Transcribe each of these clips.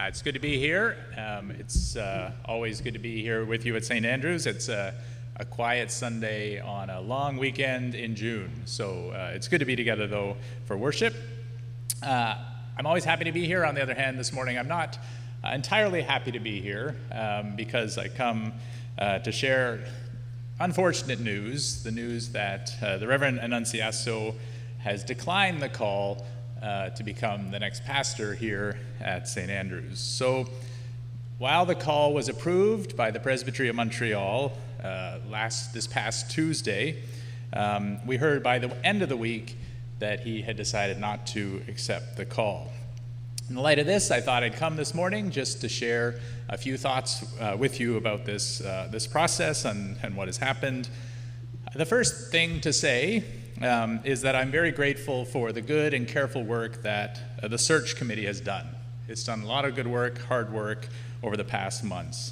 It's good to be here. It's always good to be here with you at St. Andrews. It's a quiet Sunday on a long weekend in June. So it's good to be together, though, for worship. I'm always happy to be here. On the other hand, this morning I'm not entirely happy to be here because I come to share unfortunate news, the news that the Reverend Annunziaso has declined the call to become the next pastor here at St. Andrews. So while the call was approved by the Presbytery of Montreal this past Tuesday, we heard by the end of the week that he had decided not to accept the call. In the light of this, I thought I'd come this morning just to share a few thoughts with you about this process and what has happened. The first thing to say is that I'm very grateful for the good and careful work that the search committee has done. It's done a lot of good work, hard work, over the past months.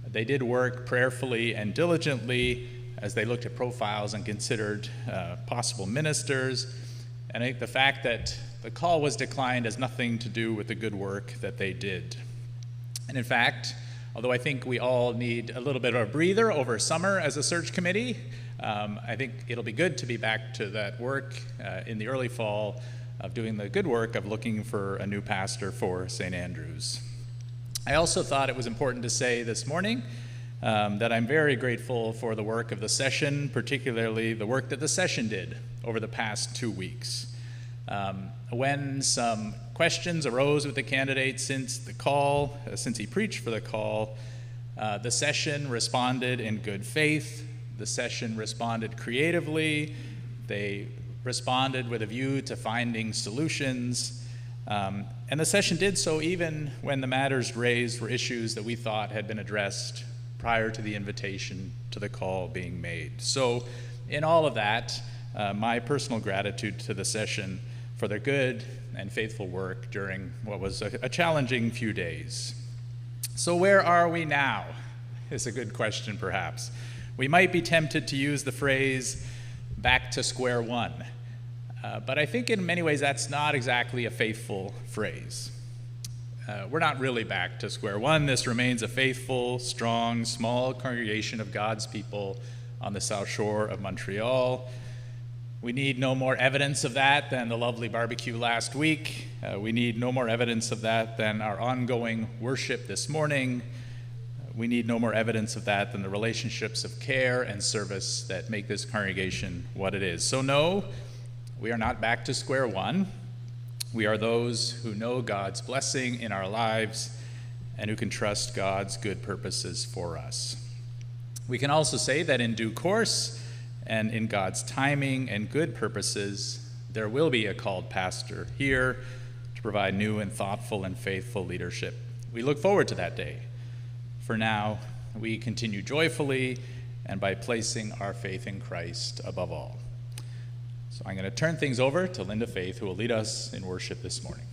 They did work prayerfully and diligently as they looked at profiles and considered possible ministers. And I think the fact that the call was declined has nothing to do with the good work that they did. And in fact, although I think we all need a little bit of a breather over summer as a search committee, I think it'll be good to be back to that work in the early fall of doing the good work of looking for a new pastor for St. Andrews. I also thought it was important to say this morning that I'm very grateful for the work of the session, particularly the work that the session did over the past 2 weeks. When some questions arose with the candidate since he preached for the call, the session responded in good faith. The session responded creatively. They responded with a view to finding solutions. And the session did so even when the matters raised were issues that we thought had been addressed prior to the invitation to the call being made. So in all of that, my personal gratitude to the session for their good and faithful work during what was a challenging few days. So where are we now? Is a good question, perhaps. We might be tempted to use the phrase, back to square one. But I think in many ways that's not exactly a faithful phrase. We're not really back to square one. This remains a faithful, strong, small congregation of God's people on the South Shore of Montreal. We need no more evidence of that than the lovely barbecue last week. We need no more evidence of that than our ongoing worship this morning. We need no more evidence of that than the relationships of care and service that make this congregation what it is. So no, we are not back to square one. We are those who know God's blessing in our lives and who can trust God's good purposes for us. We can also say that in due course and in God's timing and good purposes, there will be a called pastor here to provide new and thoughtful and faithful leadership. We look forward to that day. For now, we continue joyfully and by placing our faith in Christ above all. So I'm going to turn things over to Linda Faith, who will lead us in worship this morning.